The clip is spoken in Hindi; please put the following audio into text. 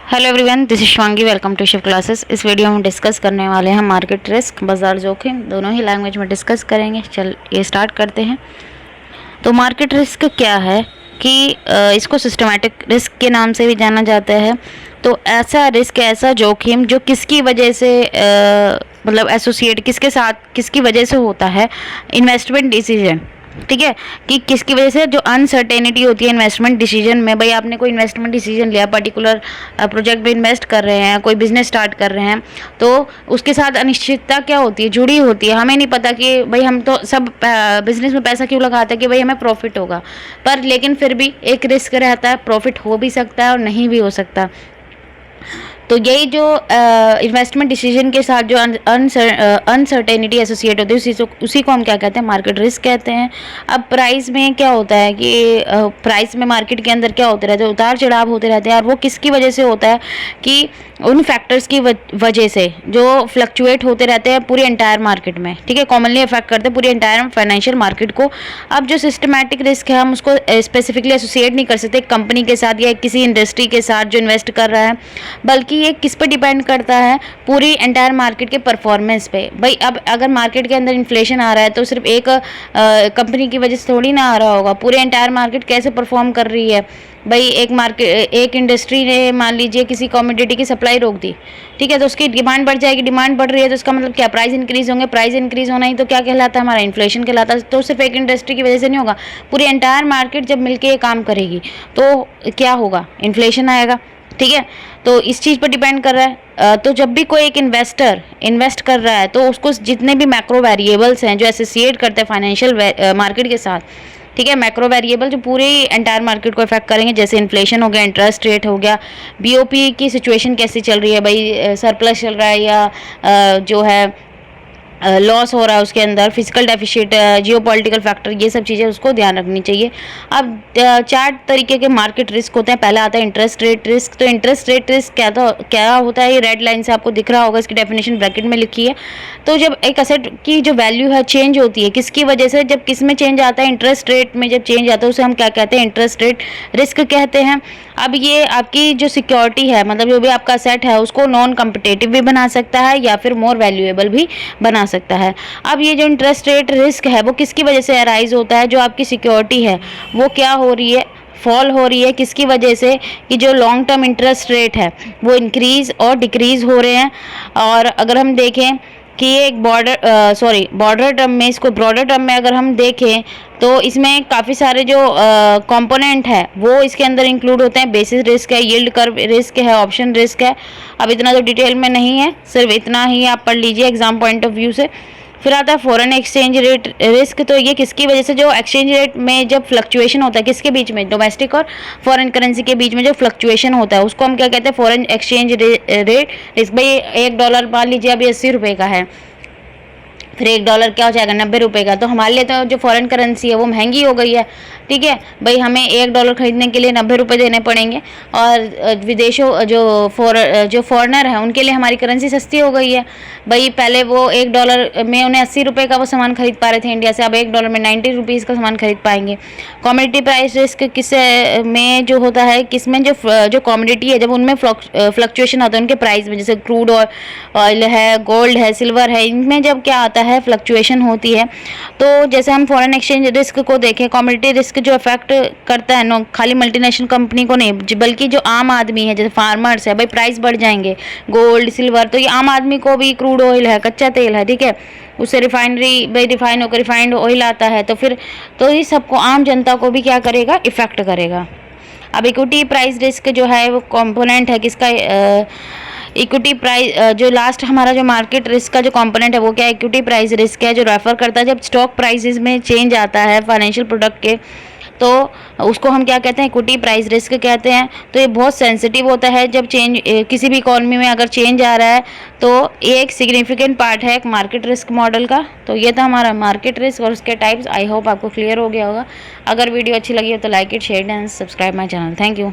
Hello everyone, this is Shivangi. Welcome to Shiv classes. इस वीडियो में हम डिस्कस करने वाले हैं मार्केट रिस्क, बाजार जोखिम, दोनों ही लैंग्वेज में डिस्कस करेंगे। चल ये स्टार्ट करते हैं। तो मार्केट रिस्क क्या है कि इसको सिस्टमैटिक रिस्क के नाम से भी जाना जाता है। तो ऐसा रिस्क, ऐसा जोखिम जो किसकी वजह से मतलब एसोसिएट किसके साथ, किसकी वजह से होता है, इन्वेस्टमेंट डिसीजन। ठीक है, कि किसकी वजह से जो अनसर्टेनिटी होती है इन्वेस्टमेंट डिसीजन में। भाई आपने कोई इन्वेस्टमेंट डिसीजन लिया, पर्टिकुलर प्रोजेक्ट में इन्वेस्ट कर रहे हैं, कोई बिजनेस स्टार्ट कर रहे हैं, तो उसके साथ अनिश्चितता क्या होती है, जुड़ी होती है। हमें नहीं पता कि भाई हम तो सब बिजनेस में पैसा क्यों लगाते हैं कि भाई हमें प्रॉफिट होगा, पर लेकिन फिर भी एक रिस्क रहता है, प्रॉफिट हो भी सकता है और नहीं भी हो सकता। तो यही जो इन्वेस्टमेंट डिसीजन के साथ जो अनसर्टेनिटी एसोसिएट होती है उसी को हम क्या कहते हैं, मार्केट रिस्क कहते हैं। अब प्राइस में क्या होता है कि प्राइस में मार्केट के अंदर क्या होते रहते हैं, उतार चढ़ाव होते रहते हैं। और वो किसकी वजह से होता है कि उन फैक्टर्स की वजह से जो फ्लक्चुएट होते रहते हैं पूरी एंटायर मार्केट में। ठीक है, कॉमनली अफेक्ट करते हैं पूरी एंटायर फाइनेंशियल मार्केट को। अब जो सिस्टमैटिक रिस्क है हम उसको स्पेसिफिकली एसोसिएट नहीं कर सकते कंपनी के साथ या किसी इंडस्ट्री के साथ जो इन्वेस्ट कर रहा है, बल्कि ये किस पे डिपेंड करता है, पूरी एंटायर मार्केट के परफॉर्मेंस पे। भाई अब अगर मार्केट के अंदर इन्फ्लेशन आ रहा है तो सिर्फ एक कंपनी की वजह से थोड़ी ना आ रहा होगा, पूरी एंटायर मार्केट कैसे परफॉर्म कर रही है। भाई एक इंडस्ट्री ने मान लीजिए किसी कमोडिटी की सप्लाई रोक दी, ठीक है, तो उसकी डिमांड बढ़ जाएगी। डिमांड बढ़ रही है तो उसका मतलब क्या, प्राइस इंक्रीज होंगे। प्राइस इंक्रीज होना ही तो क्या कहलाता है, हमारा इन्फ्लेशन कहलाता है। तो सिर्फ एक इंडस्ट्री की वजह से नहीं होगा, पूरी एंटायर मार्केट जब मिलके ये काम करेगी तो क्या होगा, इन्फ्लेशन आएगा। ठीक है, तो इस चीज़ पर डिपेंड कर रहा है। तो जब भी कोई एक इन्वेस्टर इन्वेस्ट कर रहा है तो उसको जितने भी मैक्रो वेरिएबल्स हैं जो एसोसिएट करते हैं फाइनेंशियल मार्केट के साथ, ठीक है, मैक्रो वेरिएबल जो पूरी एंटायर मार्केट को इफेक्ट करेंगे, जैसे इन्फ्लेशन हो गया, इंटरेस्ट रेट हो गया, बीओपी की सिचुएशन कैसी चल रही है, भाई सरप्लस चल रहा है या जो है लॉस हो रहा है उसके अंदर, फिजिकल डेफिशिट, जियोपॉलिटिकल फैक्टर, ये सब चीज़ें उसको ध्यान रखनी चाहिए। अब 4 तरीके के मार्केट रिस्क होते हैं। पहला आता है इंटरेस्ट रेट रिस्क। तो इंटरेस्ट रेट रिस्क क्या होता है, ये रेड लाइन से आपको दिख रहा होगा, इसकी डेफिनेशन ब्रैकेट में लिखी है। तो जब एक असेट की जो वैल्यू है चेंज होती है, किसकी वजह से, जब किस में चेंज आता है, इंटरेस्ट रेट में जब चेंज आता है उसे हम क्या कहते हैं, इंटरेस्ट रेट रिस्क कहते हैं। अब ये आपकी जो सिक्योरिटी है, मतलब जो भी आपका असेट है उसको नॉन कम्पिटेटिव भी बना सकता है या फिर मोर वैल्यूएबल भी बना सकता है। अब ये जो इंटरेस्ट रेट रिस्क है वो किसकी वजह से अराइज होता है, जो आपकी सिक्योरिटी है वो क्या हो रही है, फॉल हो रही है, किसकी वजह से, कि जो लॉन्ग टर्म इंटरेस्ट रेट है वो इंक्रीज और डिक्रीज हो रहे हैं। और अगर हम देखें कि ये एक बॉर्डर टर्म में, इसको ब्रॉडर टर्म में अगर हम देखें तो इसमें काफ़ी सारे जो कंपोनेंट है वो इसके अंदर इंक्लूड होते हैं। बेसिस रिस्क है, यील्ड कर्व रिस्क है, ऑप्शन रिस्क है। अब इतना तो डिटेल में नहीं है, सिर्फ इतना ही आप पढ़ लीजिए एग्जाम पॉइंट ऑफ व्यू से। फिर आता है फॉरेन एक्सचेंज रेट रिस्क। तो ये किसकी वजह से, जो एक्सचेंज रेट में जब फ्लक्चुएशन होता है, किसके बीच में, डोमेस्टिक और फॉरेन करेंसी के बीच में जो फ्लक्चुएशन होता है उसको हम क्या कहते हैं, फॉरेन एक्सचेंज रेट रिस्क। भाई $1 मान लीजिए अभी 80 रुपये का है, फिर $1 क्या हो जाएगा, 90 रुपये का। तो हमारे लिए तो जो फॉरेन करेंसी है वो महंगी हो गई है। ठीक है, भाई हमें $1 खरीदने के लिए 90 रुपये देने पड़ेंगे, और विदेशों जो फॉरेनर हैं उनके लिए हमारी करेंसी सस्ती हो गई है। भाई पहले वो $1 में उन्हें 80 रुपये का वो सामान खरीद पा रहे थे इंडिया से, अब $1 में 90 रुपीज़ का सामान खरीद पाएंगे। कमोडिटी प्राइस रिस्क किस में जो होता है, किस में जो कमोडिटी है जब उनमें फ्लक्चुएशन आता है उनके प्राइस में, जैसे क्रूड ऑयल है, गोल्ड है, सिल्वर है, इनमें जब क्या आता है, फ्लक्चुएशन होती है। तो जैसे हम फॉरेन एक्सचेंज रिस्क को देखें, कमोडिटी रिस्क जो अफेक्ट करता है खाली मल्टीनेशनल कंपनी को नहीं, बल्कि जो आम आदमी है, जैसे फार्मर्स है, भाई प्राइस बढ़ जाएंगे गोल्ड सिल्वर, तो ये आम आदमी को भी, क्रूड ऑयल है, कच्चा तेल है, ठीक है, उससे रिफाइनरी, भाई रिफाइन होकर रिफाइंड ऑयल आता है, तो फिर तो ये सबको, आम जनता को भी क्या करेगा, इफेक्ट करेगा। अब इक्विटी प्राइस रिस्क जो है वो कंपोनेंट है किसका, इक्विटी प्राइस, जो लास्ट हमारा जो मार्केट रिस्क का जो कंपोनेंट है वो क्या है, इक्विटी प्राइस रिस्क है, जो रेफर करता है जब स्टॉक प्राइसेस में चेंज आता है फाइनेंशियल प्रोडक्ट के, तो उसको हम क्या कहते हैं, इक्विटी प्राइस रिस्क कहते हैं। तो ये बहुत सेंसिटिव होता है जब चेंज, किसी भी इकॉनमी में अगर चेंज आ रहा है तो ये एक सिग्निफिकेंट पार्ट है एक मार्केट रिस्क मॉडल का। तो ये था हमारा मार्केट रिस्क और उसके टाइप्स। आई होप आपको क्लियर हो गया होगा। अगर वीडियो अच्छी लगी हो तो like it, share and subscribe my channel. Thank you.